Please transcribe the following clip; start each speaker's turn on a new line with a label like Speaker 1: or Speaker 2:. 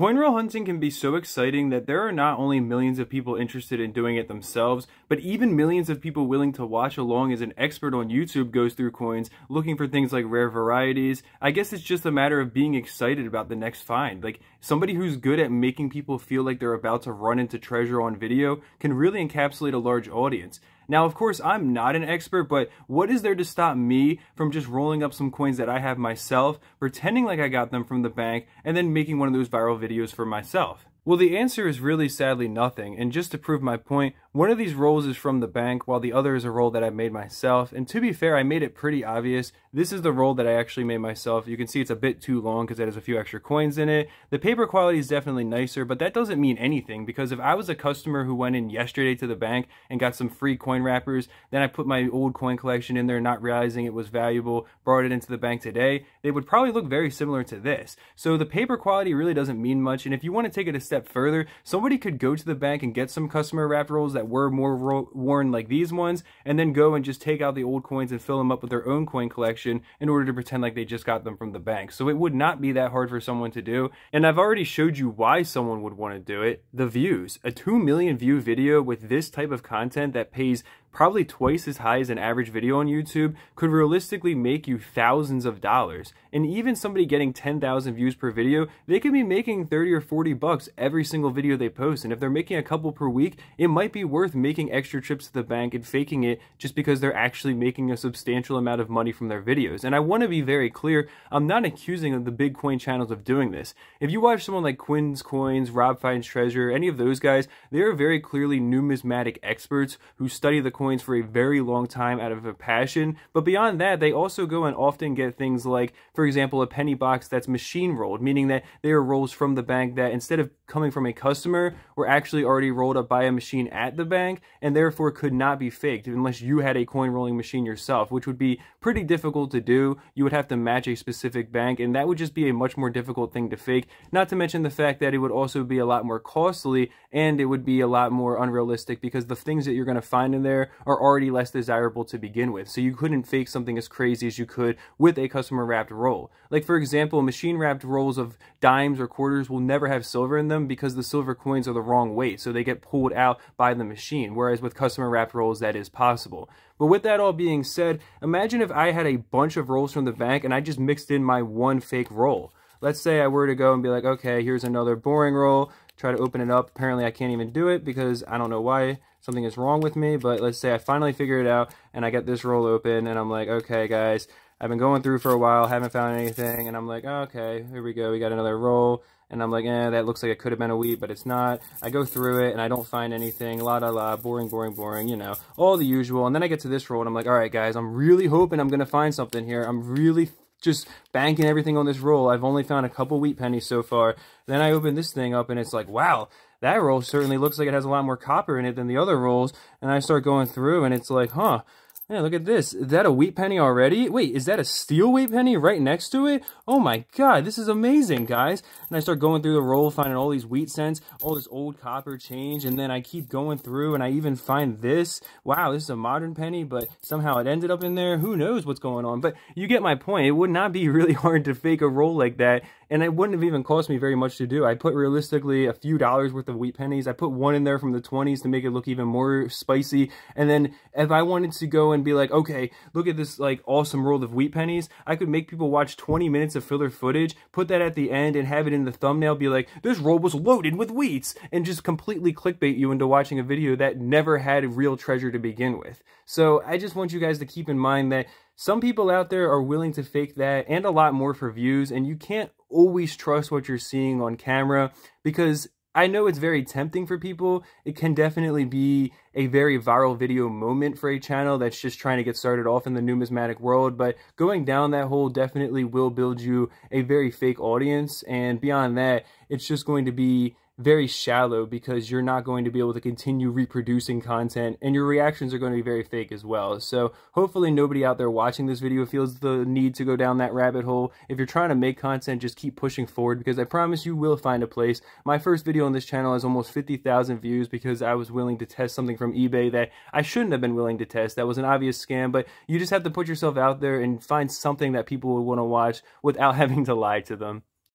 Speaker 1: Coin roll hunting can be so exciting that there are not only millions of people interested in doing it themselves, but even millions of people willing to watch along as an expert on YouTube goes through coins, looking for things like rare varieties. I guess it's just a matter of being excited about the next find. Like, somebody who's good at making people feel like they're about to run into treasure on video can really encapsulate a large audience. Now, of course, I'm not an expert, but what is there to stop me from just rolling up some coins that I have myself, pretending like I got them from the bank, and then making one of those viral videos for myself? Well, the answer is really sadly nothing, and just to prove my point, one of these rolls is from the bank while the other is a roll that I made myself, and to be fair, I made it pretty obvious. This is the roll that I actually made myself. You can see it's a bit too long because it has a few extra coins in it. The paper quality is definitely nicer, but that doesn't mean anything because if I was a customer who went in yesterday to the bank and got some free coin wrappers, then I put my old coin collection in there not realizing it was valuable, brought it into the bank today, they would probably look very similar to this. So the paper quality really doesn't mean much, and if you want to take it a step further, somebody could go to the bank and get some customer wrapped rolls that were more worn like these ones, and then go and just take out the old coins and fill them up with their own coin collection in order to pretend like they just got them from the bank. So it would not be that hard for someone to do, and I've already showed you why someone would want to do it. The views. A 2 million view video with this type of content that pays probably twice as high as an average video on YouTube could realistically make you thousands of dollars. And even somebody getting 10,000 views per video, they could be making 30 or 40 bucks every single video they post. And if they're making a couple per week, it might be worth making extra trips to the bank and faking it just because they're actually making a substantial amount of money from their videos. And I want to be very clear, I'm not accusing the big coin channels of doing this. If you watch someone like Quinn's Coins, Rob Finds Treasure, any of those guys, they are very clearly numismatic experts who study the coins for a very long time out of a passion. But beyond that, they also go and often get things like, for example, a penny box that's machine rolled, meaning that they are rolls from the bank that instead of coming from a customer were actually already rolled up by a machine at the bank and therefore could not be faked unless you had a coin rolling machine yourself, which would be pretty difficult to do. You would have to match a specific bank, and that would just be a much more difficult thing to fake, not to mention the fact that it would also be a lot more costly and it would be a lot more unrealistic because the things that you're going to find in there are already less desirable to begin with. So you couldn't fake something as crazy as you could with a customer wrapped roll. Like, for example, machine wrapped rolls of dimes or quarters will never have silver in them because the silver coins are the wrong weight, so they get pulled out by the machine, whereas with customer wrapped rolls that is possible. But with that all being said, imagine if I had a bunch of rolls from the bank and I just mixed in my one fake roll. Let's say I were to go and be like, okay, here's another boring roll, try to open it up. Apparently I can't even do it because I don't know why. Something is wrong with me, but let's say I finally figure it out and I get this roll open and I'm like, okay guys, I've been going through for a while, haven't found anything, and I'm like, okay, here we go, we got another roll, and I'm like, that looks like it could have been a wheat, but it's not. I go through it and I don't find anything, boring, boring, boring, you know, all the usual, and then I get to this roll and I'm like, all right guys, I'm really hoping I'm gonna find something here. I'm really just banking everything on this roll. I've only found a couple wheat pennies so far. Then I open this thing up and it's like, wow, that roll certainly looks like it has a lot more copper in it than the other rolls. And I start going through and it's like, huh, yeah, look at this. Is that a wheat penny already? Wait, is that a steel wheat penny right next to it? Oh my god, this is amazing, guys. And I start going through the roll, finding all these wheat cents, all this old copper change, and then I keep going through and I even find this. Wow, this is a modern penny, but somehow it ended up in there. Who knows what's going on? But you get my point. It would not be really hard to fake a roll like that, and it wouldn't have even cost me very much to do. I put realistically a few dollars worth of wheat pennies. I put one in there from the 20s to make it look even more spicy, and then if I wanted to go and be like, okay, look at this like awesome roll of wheat pennies, I could make people watch 20 minutes of filler footage, put that at the end and have it in the thumbnail be like, this roll was loaded with wheats, and just completely clickbait you into watching a video that never had real treasure to begin with. So I just want you guys to keep in mind that some people out there are willing to fake that and a lot more for views, and you can't always trust what you're seeing on camera because I know it's very tempting for people. It can definitely be a very viral video moment for a channel that's just trying to get started off in the numismatic world, but going down that hole definitely will build you a very fake audience, and beyond that, it's just going to be very shallow because you're not going to be able to continue reproducing content and your reactions are going to be very fake as well. So hopefully nobody out there watching this video feels the need to go down that rabbit hole. If you're trying to make content, just keep pushing forward because I promise you will find a place. My first video on this channel has almost 50,000 views because I was willing to test something from eBay that I shouldn't have been willing to test. That was an obvious scam, but you just have to put yourself out there and find something that people would want to watch without having to lie to them.